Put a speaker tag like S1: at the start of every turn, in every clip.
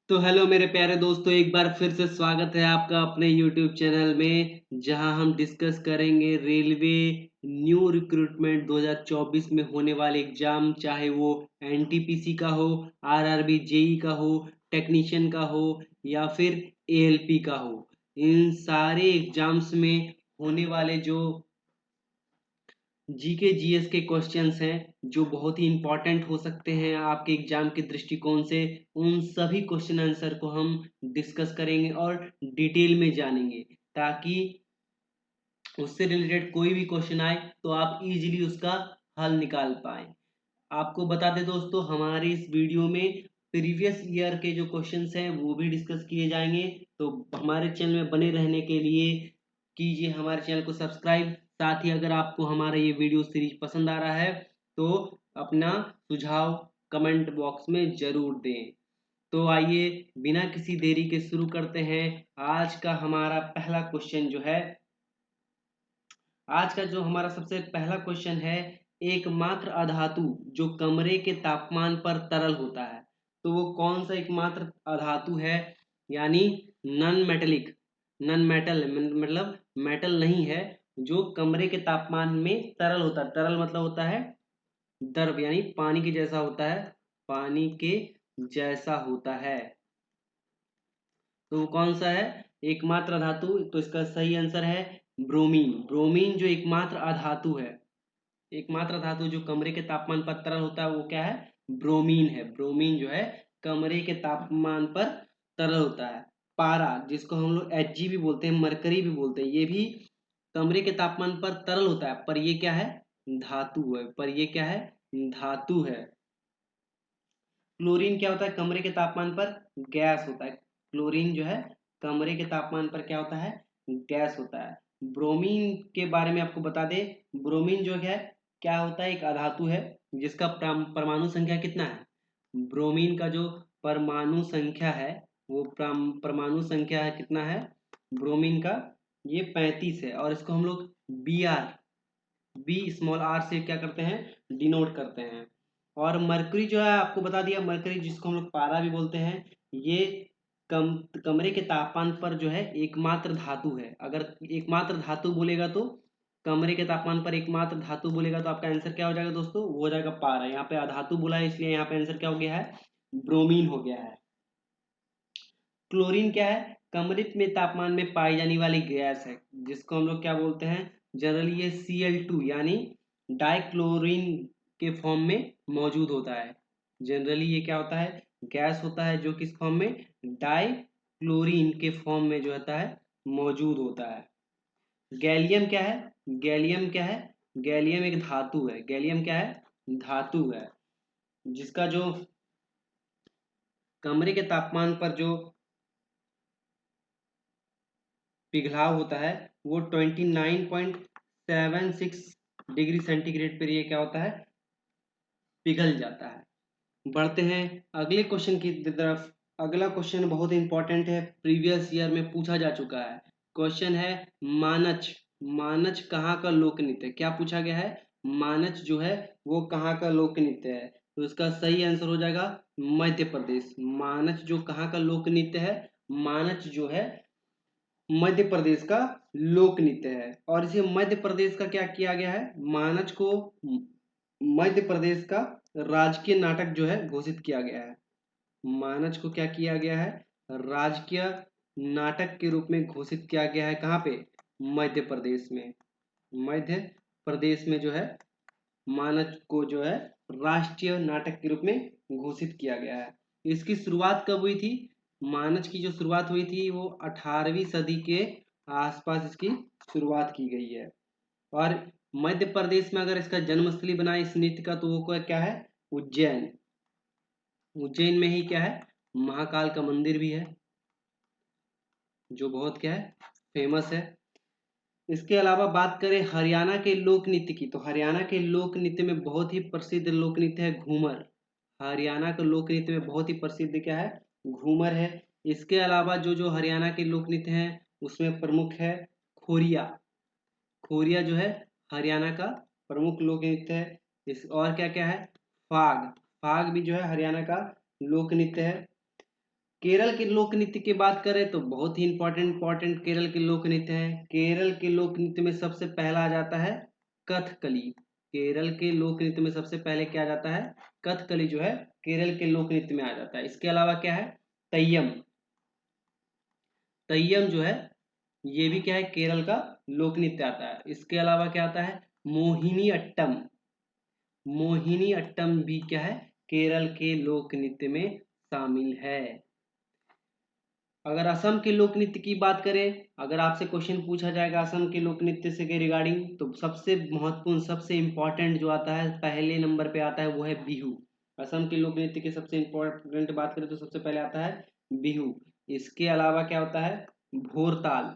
S1: तो हेलो मेरे प्यारे दोस्तों, एक बार फिर से स्वागत है आपका अपने YouTube चैनल में, जहां हम डिस्कस करेंगे रेलवे न्यू रिक्रूटमेंट 2024 में होने वाले एग्जाम, चाहे वो एनटीपीसी का हो, आरआरबी जेई का हो, टेक्नीशियन का हो या फिर एएलपी का हो। इन सारे एग्जाम्स में होने वाले जो जीके जीएस के क्वेश्चंस हैं जो बहुत ही इंपॉर्टेंट हो सकते हैं आपके एग्जाम के दृष्टिकोण से, उन सभी क्वेश्चन आंसर को हम डिस्कस करेंगे और डिटेल में जानेंगे, ताकि उससे रिलेटेड कोई भी क्वेश्चन आए तो आप इजीली उसका हल निकाल पाए। आपको बता दें दोस्तों, हमारे इस वीडियो में प्रीवियस ईयर के जो क्वेश्चंस हैं वो भी डिस्कस किए जाएंगे। तो हमारे चैनल में बने रहने के लिए कीजिए हमारे चैनल को सब्सक्राइब। साथ ही अगर आपको हमारा ये वीडियो सीरीज पसंद आ रहा है तो अपना सुझाव कमेंट बॉक्स में जरूर दें। तो आइए बिना किसी देरी के शुरू करते हैं। आज का हमारा पहला क्वेश्चन जो है, आज का जो हमारा सबसे पहला क्वेश्चन है, एकमात्र अधातु जो कमरे के तापमान पर तरल होता है, तो वो कौन सा एकमात्र अधातु है? यानी नॉन मेटेलिक, नॉन मेटल मतलब मेटल नहीं है, जो कमरे के तापमान में तरल होता है। तरल मतलब होता है द्रव, यानी पानी के जैसा होता है, पानी के जैसा होता है। तो वो कौन सा है एकमात्र धातु? तो इसका सही आंसर है ब्रोमीन। ब्रोमीन जो एकमात्र अधातु है, एकमात्र धातु जो कमरे के तापमान पर तरल होता है, वो क्या है? ब्रोमीन है। ब्रोमीन जो है कमरे के तापमान पर तरल होता है। पारा, जिसको हम लोग Hg भी बोलते हैं, मरकरी भी बोलते हैं, ये भी कमरे के तापमान पर तरल होता है, पर ये क्या है? धातु है। पर ये क्या है? धातु है। क्लोरीन क्या होता है? कमरे के तापमान पर गैस होता है। क्लोरीन जो है कमरे के तापमान पर क्या होता है? गैस होता है। ब्रोमीन के बारे में आपको बता दें, ब्रोमीन जो है क्या होता है? एक अधातु है जिसका परमाणु संख्या कितना है? ब्रोमीन का जो परमाणु संख्या है, वो परमाणु संख्या है कितना है ब्रोमीन का? ये 35 है। और इसको हम लोग बी स्मॉल आर से क्या करते हैं? डिनोट करते हैं। और मरकरी जो है आपको बता दिया, मरकरी जिसको हम लोग पारा भी बोलते हैं, ये कमरे के तापमान पर जो है एकमात्र धातु है। अगर एकमात्र धातु बोलेगा तो, कमरे के तापमान पर एकमात्र धातु बोलेगा तो आपका आंसर क्या हो जाएगा दोस्तों? वो हो जाएगा पारा। यहाँ पे अधातु बोला है इसलिए यहाँ पे आंसर क्या हो गया है? ब्रोमीन हो गया है। क्लोरीन क्या है? कमरे में तापमान में पाई जाने वाली गैस है, जिसको हम लोग क्या बोलते हैं? जनरली ये Cl2 यानी डाइक्लोरीन के फॉर्म में मौजूद होता है। जनरली ये क्या होता है? गैस होता है जो किस फॉर्म में? डाइक्लोरीन के फॉर्म में जो होता है मौजूद होता है। गैलियम क्या है? गैलियम क्या है? गैलियम एक धातु है। गैलियम क्या है? धातु है, जिसका जो कमरे के तापमान पर जो पिघलाव होता है वो 29.76 डिग्री सेंटीग्रेड पर ये क्या होता है? पिघल जाता है। बढ़ते हैं अगले क्वेश्चन की तरफ। अगला क्वेश्चन बहुत इंपॉर्टेंट है, प्रीवियस ईयर में पूछा जा चुका है। क्वेश्चन है मानच। मानच कहाँ का लोक नृत्य है? क्या पूछा गया है? मानच जो है वो कहाँ का लोक नृत्य है? तो इसका सही आंसर हो जाएगा मध्य प्रदेश। मानच जो कहाँ का लोक नृत्य है? मानच जो है मध्य प्रदेश का लोक नृत्य है। और इसे मध्य प्रदेश का क्या किया गया है? मानच को मध्य प्रदेश का राजकीय नाटक जो है घोषित किया गया है। मानच को क्या किया गया है? राजकीय नाटक के रूप में घोषित किया गया है। कहाँ पे? मध्य प्रदेश में। मध्य प्रदेश में जो है मानच को जो है राष्ट्रीय नाटक के रूप में घोषित किया गया है। इसकी शुरुआत कब हुई थी? मानच की जो शुरुआत हुई थी वो 18वीं सदी के आसपास इसकी शुरुआत की गई है। और मध्य प्रदेश में अगर इसका जन्मस्थली बना इस नृत्य का, तो वो क्या है? उज्जैन। उज्जैन में ही क्या है? महाकाल का मंदिर भी है, जो बहुत क्या है? फेमस है। इसके अलावा बात करें हरियाणा के लोक नृत्य की, तो हरियाणा के लोक नृत्य में बहुत ही प्रसिद्ध लोक नृत्य है घूमर। हरियाणा के लोक नृत्य में बहुत ही प्रसिद्ध क्या है? घूमर है। इसके अलावा जो जो हरियाणा के लोक नृत्य हैं उसमें प्रमुख है खोरिया। खोरिया जो है हरियाणा का प्रमुख लोक नृत्य है। इस और क्या क्या है? फाग। फाग भी जो है हरियाणा का लोक नृत्य है। केरल के लोक नृत्य की बात करें तो बहुत ही इंपॉर्टेंट केरल के लोक नृत्य हैं। केरल के लोक नृत्य में सबसे पहला आ जाता है कथकली। केरल के लोक नृत्य में सबसे पहले क्या आ जाता है? कथकली जो है केरल के लोक नृत्य में आ जाता है। इसके अलावा क्या है? तय्यम। तय्यम जो है ये भी क्या है? केरल का लोक नृत्य आता है। इसके अलावा क्या आता है? मोहिनी अट्टम। मोहिनी अट्टम भी क्या है? केरल के लोक नृत्य में शामिल है। अगर असम के लोक नृत्य की बात करें, अगर आपसे क्वेश्चन पूछा जाएगा असम के लोक नृत्य से के रिगार्डिंग, तो सबसे महत्वपूर्ण सबसे इंपॉर्टेंट जो आता है पहले नंबर पे आता है वो है बिहू। असम के लोक नृत्य के सबसे इंपॉर्टेंट बात करें तो सबसे पहले आता है बिहू। इसके अलावा क्या होता है? भोरताल।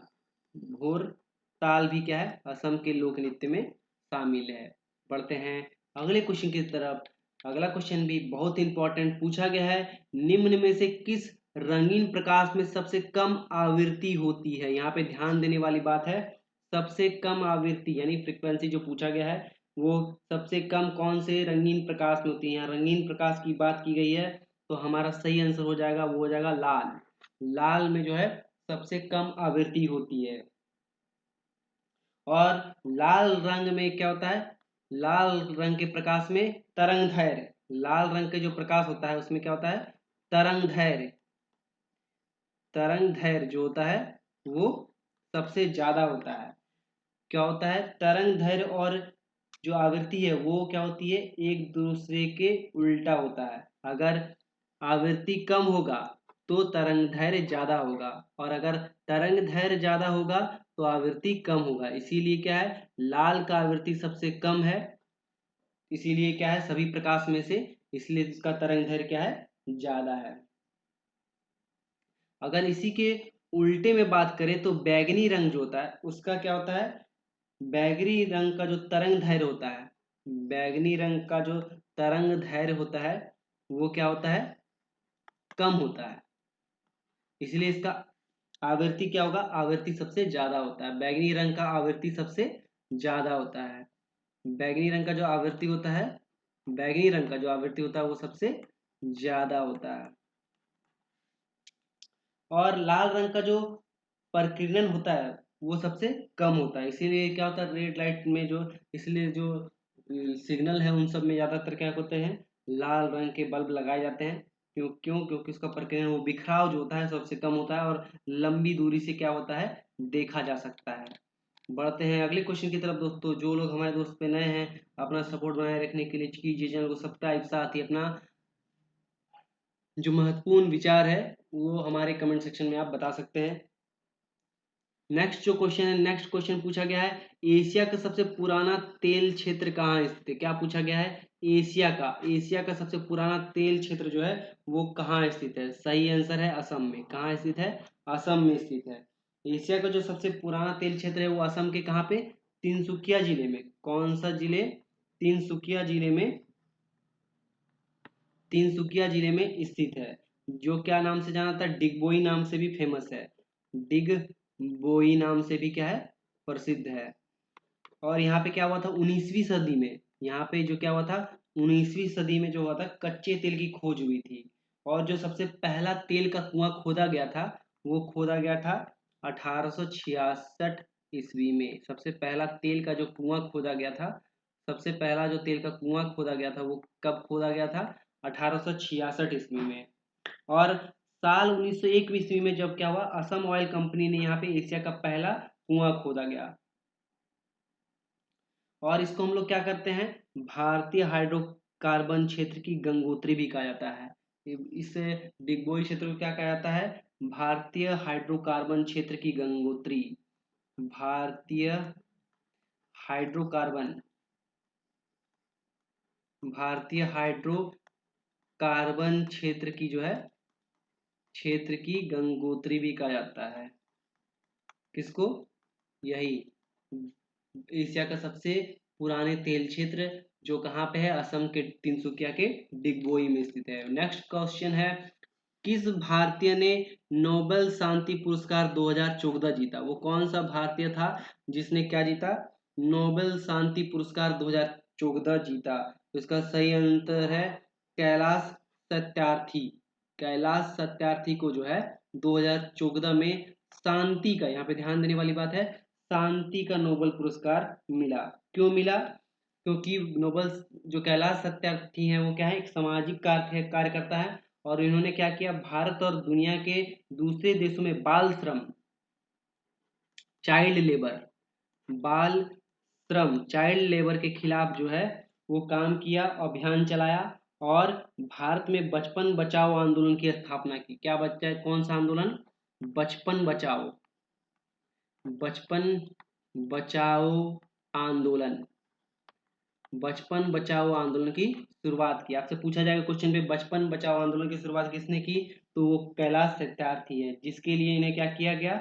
S1: भोरताल भी क्या है? असम के लोक नृत्य में शामिल है। बढ़ते हैं अगले क्वेश्चन की तरफ। अगला क्वेश्चन भी बहुत इंपॉर्टेंट पूछा गया है। निम्न में से किस रंगीन प्रकाश में सबसे कम आवृत्ति होती है? यहाँ पे ध्यान देने वाली बात है, सबसे कम आवृत्ति यानी फ्रीक्वेंसी जो पूछा गया है वो सबसे कम कौन से रंगीन प्रकाश में होती है। यहाँ रंगीन प्रकाश की बात की गई है तो हमारा सही आंसर हो जाएगा, वो हो जाएगा लाल। लाल में जो है सबसे कम आवृत्ति होती है। और लाल रंग में क्या होता है? लाल रंग के प्रकाश में तरंगदैर्घ्य, लाल रंग के जो प्रकाश होता है उसमें क्या होता है? तरंगदैर्घ्य। तरंगदैर्घ्य जो होता है वो सबसे ज्यादा होता है। क्या होता है? तरंगदैर्घ्य और जो आवृत्ति है वो क्या होती है? एक दूसरे के उल्टा होता है। अगर आवृत्ति कम होगा तो तरंगदैर्घ्य ज्यादा होगा, और अगर तरंगदैर्घ्य ज्यादा होगा तो आवृत्ति कम होगा। इसीलिए क्या है? लाल का आवृत्ति सबसे कम है, इसीलिए क्या है? सभी प्रकाश में से, इसलिए इसका तरंगदैर्घ्य क्या है? ज्यादा है। अगर इसी के उल्टे में बात करें तो बैगनी रंग जो होता है उसका क्या होता है? बैगनी रंग का जो तरंगदैर्घ्य होता है, बैगनी रंग का जो तरंगदैर्घ्य होता है वो क्या होता है? कम होता है। इसलिए इसका आवृत्ति क्या होगा? आवृत्ति सबसे ज्यादा होता है। बैगनी रंग का आवृत्ति सबसे ज्यादा होता है। बैगनी रंग का जो आवृत्ति होता है, बैगनी रंग का जो आवृत्ति होता है वो सबसे ज्यादा होता है। और लाल रंग का जो प्रकीर्णन होता है वो सबसे कम होता है। इसीलिए क्या होता है? रेड लाइट में जो, इसलिए जो सिग्नल है उन सब में ज्यादातर क्या होते हैं? लाल रंग के बल्ब लगाए जाते हैं। क्योंकि उसका प्रकीर्णन, वो बिखराव जो होता है सबसे कम होता है और लंबी दूरी से क्या होता है? देखा जा सकता है। बढ़ते हैं अगले क्वेश्चन की तरफ दोस्तों। जो लोग हमारे दोस्त पे नए हैं, अपना सपोर्ट बनाए रखने के लिए कीजिए चैनल को सब्सक्राइब, साथ ही अपना जो महत्वपूर्ण विचार है वो हमारे कमेंट सेक्शन में आप बता सकते हैं। नेक्स्ट जो क्वेश्चन है, नेक्स्ट क्वेश्चन पूछा गया है, एशिया का सबसे पुराना तेल क्षेत्र कहाँ स्थित है? क्या पूछा गया है? एशिया का सबसे पुराना तेल क्षेत्र जो है वो कहाँ स्थित है? सही आंसर है असम में। कहाँ स्थित है? असम में स्थित है। एशिया का जो सबसे पुराना तेल क्षेत्र है वो असम के कहाँ पे? तिनसुकिया जिले में। कौन सा जिले? तिनसुकिया जिले में, तिनसुकिया जिले में स्थित है। जो क्या नाम से जाना था? डिगबोई नाम से भी फेमस है। डिगबोई नाम से भी क्या है? प्रसिद्ध है। और यहाँ पे क्या हुआ था 19वीं सदी में? यहाँ पे जो क्या हुआ था 19वीं सदी में जो हुआ था, कच्चे तेल की खोज हुई थी। और जो सबसे पहला तेल का कुआं खोदा गया था वो खोदा गया था 1866 ईस्वी में। सबसे पहला तेल का जो कुआं खोदा गया था, सबसे पहला जो तेल का कुआं खोदा गया था वो कब खोदा गया था? 1866 ईस्वी में। और साल 1901 ईस्वी में जब क्या हुआ, असम ऑयल कंपनी ने यहाँ पे एशिया का पहला कुआं खोदा गया। और इसको हम लोग क्या करते हैं? भारतीय हाइड्रोकार्बन क्षेत्र की गंगोत्री भी कहा जाता है। इस डिगबोई क्षेत्र को क्या कहा जाता है? भारतीय हाइड्रोकार्बन क्षेत्र की गंगोत्री। भारतीय हाइड्रोकार्बन, भारतीय हाइड्रोकार्बन क्षेत्र की जो है, क्षेत्र की गंगोत्री भी कहा जाता है। किसको? यही एशिया का सबसे पुराने तेल क्षेत्र जो कहाँ पे है? असम के तिनसुकिया के डिगबोई में स्थित है। नेक्स्ट क्वेश्चन है, किस भारतीय ने नोबेल शांति पुरस्कार 2014 जीता? वो कौन सा भारतीय था जिसने क्या जीता? नोबेल शांति पुरस्कार 2014 जीता। तो इसका सही आंसर है कैलाश सत्यार्थी। कैलाश सत्यार्थी को जो है 2014 में शांति का, यहाँ पे ध्यान देने वाली बात है, शांति का नोबेल पुरस्कार मिला। क्यों मिला? क्योंकि नोबेल जो कैलाश सत्यार्थी हैं वो क्या है, एक सामाजिक कार्य करता है, और इन्होंने क्या किया, भारत और दुनिया के दूसरे देशों में बाल श्रम, चाइल्ड लेबर, बाल श्रम, चाइल्ड लेबर के खिलाफ जो है वो काम किया, अभियान चलाया, और भारत में बचपन बचाओ आंदोलन की स्थापना की। क्या बच्चा, कौन सा आंदोलन? बचपन बचाओ, बचपन बचाओ आंदोलन, बचपन बचाओ आंदोलन की शुरुआत की। आपसे पूछा जाएगा क्वेश्चन पे, बचपन बचाओ आंदोलन की शुरुआत किसने की? तो वो कैलाश सत्यार्थी है, जिसके लिए इन्हें क्या किया गया,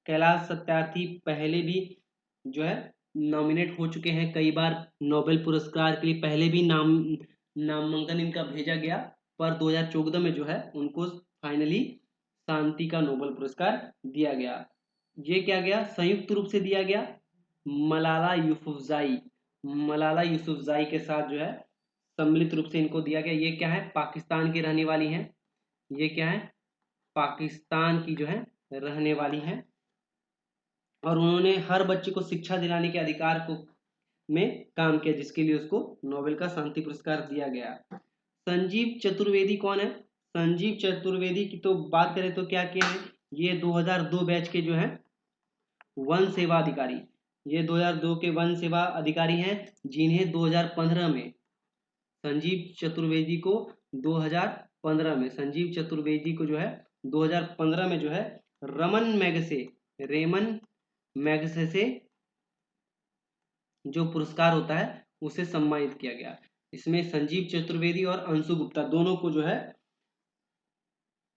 S1: कैलाश सत्यार्थी पहले भी जो है नॉमिनेट हो चुके हैं कई बार नोबेल पुरस्कार के लिए, पहले भी नामांकन इनका भेजा गया, पर 2014 में जो है उनको फाइनली शांति का नोबेल पुरस्कार दिया गया। ये क्या गया, संयुक्त रूप से दिया गया, मलाला यूसुफजई, मलाला यूसुफजई के साथ जो है सम्मिलित रूप से इनको दिया गया। ये क्या है, पाकिस्तान की रहने वाली हैं, ये क्या है, पाकिस्तान की जो है रहने वाली हैं, और उन्होंने हर बच्चे को शिक्षा दिलाने के अधिकार को में काम किया, जिसके लिए उसको नोबेल का शांति पुरस्कार दिया गया। संजीव चतुर्वेदी कौन है? संजीव चतुर्वेदी की तो बात करें तो क्या किए हैं, ये 2002 बैच के जो है वन सेवा अधिकारी, ये 2002 के वन सेवा अधिकारी हैं, जिन्हें 2015 में संजीव चतुर्वेदी को 2015 में संजीव चतुर्वेदी को जो है 2015 में जो है रेमन मैगसे से जो पुरस्कार होता है उसे सम्मानित किया गया। इसमें संजीव चतुर्वेदी और अंशु गुप्ता दोनों को जो है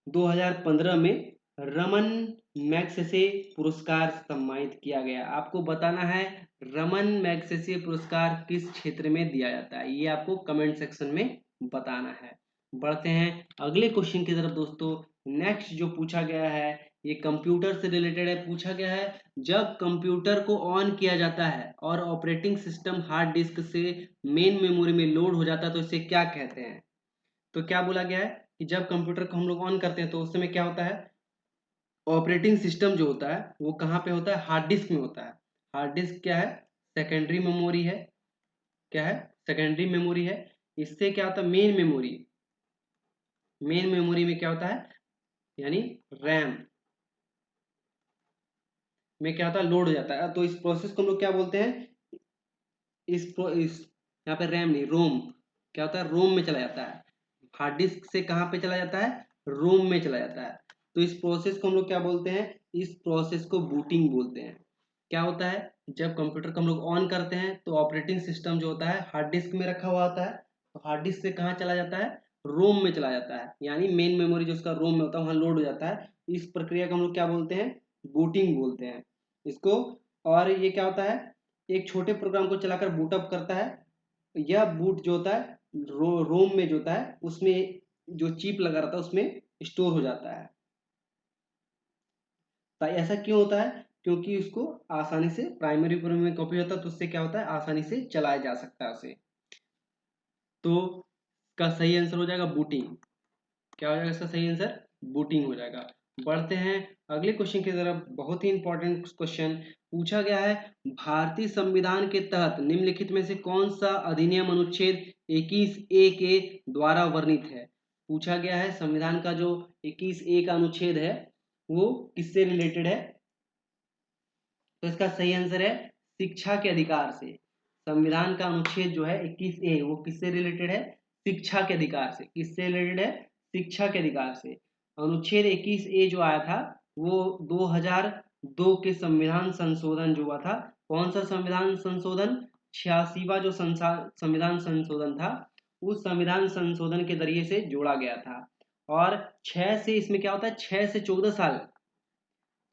S1: 2015 में रमन मैग्सेसे पुरस्कार सम्मानित किया गया। आपको बताना है रमन मैग्सेसे पुरस्कार किस क्षेत्र में दिया जाता है, ये आपको कमेंट सेक्शन में बताना है। बढ़ते हैं अगले क्वेश्चन की तरफ दोस्तों। नेक्स्ट जो पूछा गया है ये कंप्यूटर से रिलेटेड है। पूछा गया है, जब कंप्यूटर को ऑन किया जाता है और ऑपरेटिंग सिस्टम हार्ड डिस्क से मेन मेमोरी में लोड हो जाता है तो इसे क्या कहते हैं? तो क्या बोला गया है कि जब कंप्यूटर को हम लोग ऑन करते हैं तो उस समय क्या होता है, ऑपरेटिंग सिस्टम जो होता है वो कहाँ पे होता है, हार्ड डिस्क में होता है। हार्ड डिस्क क्या है, सेकेंडरी मेमोरी है, क्या है, सेकेंडरी मेमोरी है। इससे क्या होता है, मेन मेमोरी, मेन मेमोरी में क्या होता है, यानी रैम में क्या होता है, लोड हो जाता है। तो इस प्रोसेस को हम लोग क्या बोलते हैं, इस यहाँ पे रैम नहीं, रोम, क्या होता है, रोम में चला जाता है। हार्ड डिस्क से कहाँ पे चला जाता है, रोम में चला जाता है। तो इस प्रोसेस को हम लोग क्या बोलते हैं, इस प्रोसेस को बूटिंग बोलते हैं। क्या होता है, जब कंप्यूटर को हम लोग ऑन करते हैं तो ऑपरेटिंग सिस्टम जो होता है हार्ड डिस्क में रखा हुआ होता है, तो हार्ड डिस्क से कहाँ चला जाता है, रोम में चला जाता है, यानी मेन मेमोरी जो उसका रोम में होता है वहां लोड हो जाता है। इस प्रक्रिया को हम लोग क्या बोलते हैं, बूटिंग बोलते हैं इसको। और ये क्या होता है, एक छोटे प्रोग्राम को चलाकर बूटअप करता है। यह बूट जो होता है रोम में जो होता है उसमें जो चिप लगा रहता है उसमें स्टोर हो जाता है। तो ऐसा क्यों होता है, क्योंकि उसको आसानी से प्राइमरी प्रोग्राम में कॉपी होता है, तो उससे क्या होता है, आसानी से चलाया जा सकता है उसे। तो का सही आंसर हो जाएगा बूटिंग। क्या हो जाएगा इसका सही आंसर, बूटिंग हो जाएगा। बढ़ते हैं अगले क्वेश्चन की तरफ। बहुत ही इंपॉर्टेंट क्वेश्चन पूछा गया है, भारतीय संविधान के तहत निम्नलिखित में से कौन सा अधिनियम अनुच्छेद 21A के द्वारा वर्णित है? पूछा गया है संविधान का जो 21A का अनुच्छेद है वो किससे रिलेटेड है? तो इसका सही आंसर है शिक्षा के अधिकार से। संविधान का अनुच्छेद जो है 21A वो किससे रिलेटेड है, शिक्षा के अधिकार से। किससे रिलेटेड है, शिक्षा के अधिकार से। अनुच्छेद 21A जो आया था वो 2002 के संविधान संशोधन जो हुआ था, कौन सा संविधान संशोधन, 86वां जो संविधान संशोधन था, उस संविधान संशोधन के जरिए से जोड़ा गया था। और 6 से इसमें क्या होता है, 6 से 14 साल,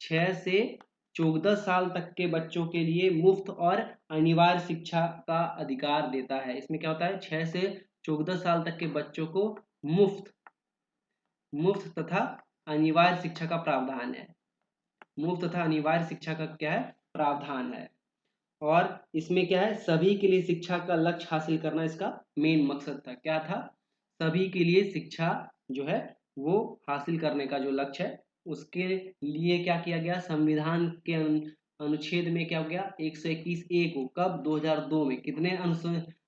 S1: 6 से 14 साल तक के बच्चों के लिए मुफ्त और अनिवार्य शिक्षा का अधिकार देता है। इसमें क्या होता है, 6 से 14 साल तक के बच्चों को मुफ्त तथा अनिवार्य शिक्षा का प्रावधान है। मुफ्त तथा अनिवार्य शिक्षा का क्या है, प्रावधान है। और इसमें क्या है, सभी के लिए शिक्षा का लक्ष्य हासिल करना इसका मेन मकसद था। क्या था, सभी के लिए शिक्षा जो है वो हासिल करने का जो लक्ष्य है उसके लिए क्या किया गया, संविधान के अनुच्छेद में क्या हो गया 121A को कब 2002 में कितने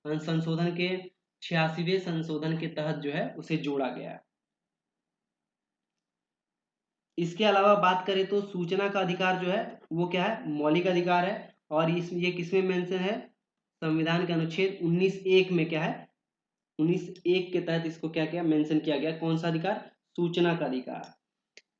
S1: संशोधन के 86वें संशोधन के तहत जो है उसे जोड़ा गया। इसके अलावा बात करें तो सूचना का अधिकार जो है वो क्या है, मौलिक अधिकार है। और इस ये किसमें मेंशन है, संविधान के अनुच्छेद 19(1) में क्या है, 19(1) के तहत इसको क्या किया, मेंशन किया गया। कौन सा अधिकार, सूचना का अधिकार।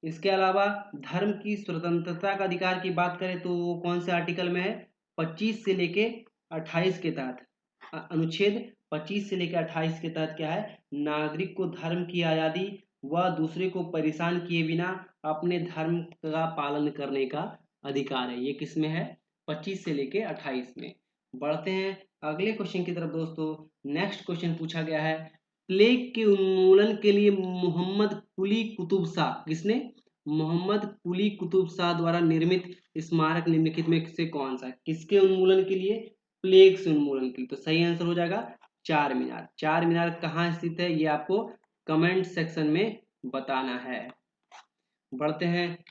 S1: इसके अलावा धर्म की स्वतंत्रता का अधिकार की बात करें तो वो कौन से आर्टिकल में है, 25 से लेके 28 के तहत, अनुच्छेद 25 से लेकर 28 के तहत क्या है, नागरिक को धर्म की आजादी व दूसरे को परेशान किए बिना अपने धर्म का पालन करने का अधिकार है। ये किस में है, 25 से लेके 28 में। बढ़ते हैं अगले क्वेश्चन की तरफ दोस्तों। नेक्स्ट क्वेश्चन पूछा गया है, प्लेग के उन्मूलन के लिए मोहम्मद कुली कुतुब शाह, किसने, मोहम्मद कुली कुतुब शाह द्वारा निर्मित स्मारक निम्नलिखित में से कौन सा है, किसके उन्मूलन के लिए, प्लेग से उन्मूलन के लिए। तो सही आंसर हो जाएगा चार मीनार। चार मीनार कहाँ स्थित है ये आपको कमेंट सेक्शन में बताना है। बढ़ते हैं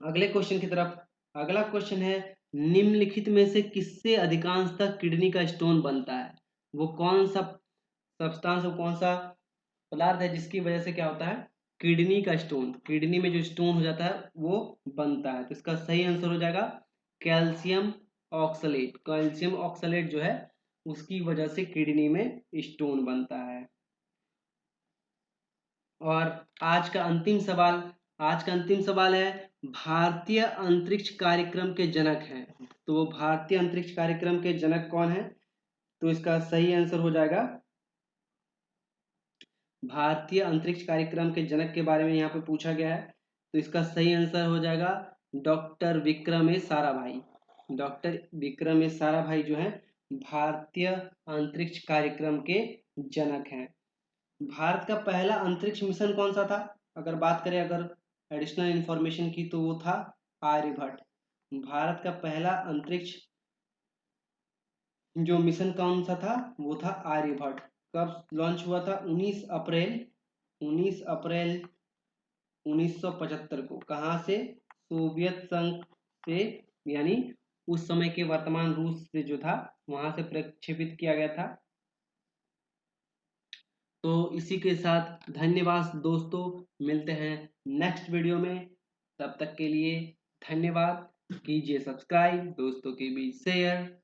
S1: अगले क्वेश्चन की तरफ। अगला क्वेश्चन है, निम्नलिखित में से किससे अधिकांशतः किडनी का स्टोन बनता है। वो कौन सा सब्सटेंस, वो कौन सा पदार्थ है जिसकी वजह से क्या होता है, किडनी का स्टोन, किडनी में जो स्टोन हो जाता है वो बनता है। तो इसका सही आंसर हो जाएगा कैल्शियम ऑक्सलेट। कैल्शियम ऑक्सलेट जो है उसकी वजह से किडनी में स्टोन बनता है। और आज का अंतिम सवाल है, भारतीय अंतरिक्ष कार्यक्रम के जनक हैं। तो वो भारतीय अंतरिक्ष कार्यक्रम के जनक कौन है, तो इसका सही आंसर हो जाएगा, भारतीय अंतरिक्ष कार्यक्रम के जनक के बारे में यहाँ पे पूछा गया है। तो इसका सही आंसर हो जाएगा डॉक्टर विक्रम साराभाई। डॉक्टर विक्रम साराभाई जो है भारतीय अंतरिक्ष कार्यक्रम के जनक हैं। भारत का पहला अंतरिक्ष मिशन कौन सा था, अगर बात करें अगर एडिशनल इंफॉर्मेशन की, तो वो था आर्यभट्ट। भारत का पहला अंतरिक्ष जो मिशन कौन सा था, वो था आर्यभट्ट। कब लॉन्च हुआ था, 19 अप्रैल 1975 को। कहाँ से, सोवियत संघ से, यानी उस समय के वर्तमान रूस से जो था वहां से प्रक्षेपित किया गया था। तो इसी के साथ धन्यवाद दोस्तों, मिलते हैं नेक्स्ट वीडियो में। तब तक के लिए धन्यवाद, कीजिए सब्सक्राइब, दोस्तों के बीच शेयर।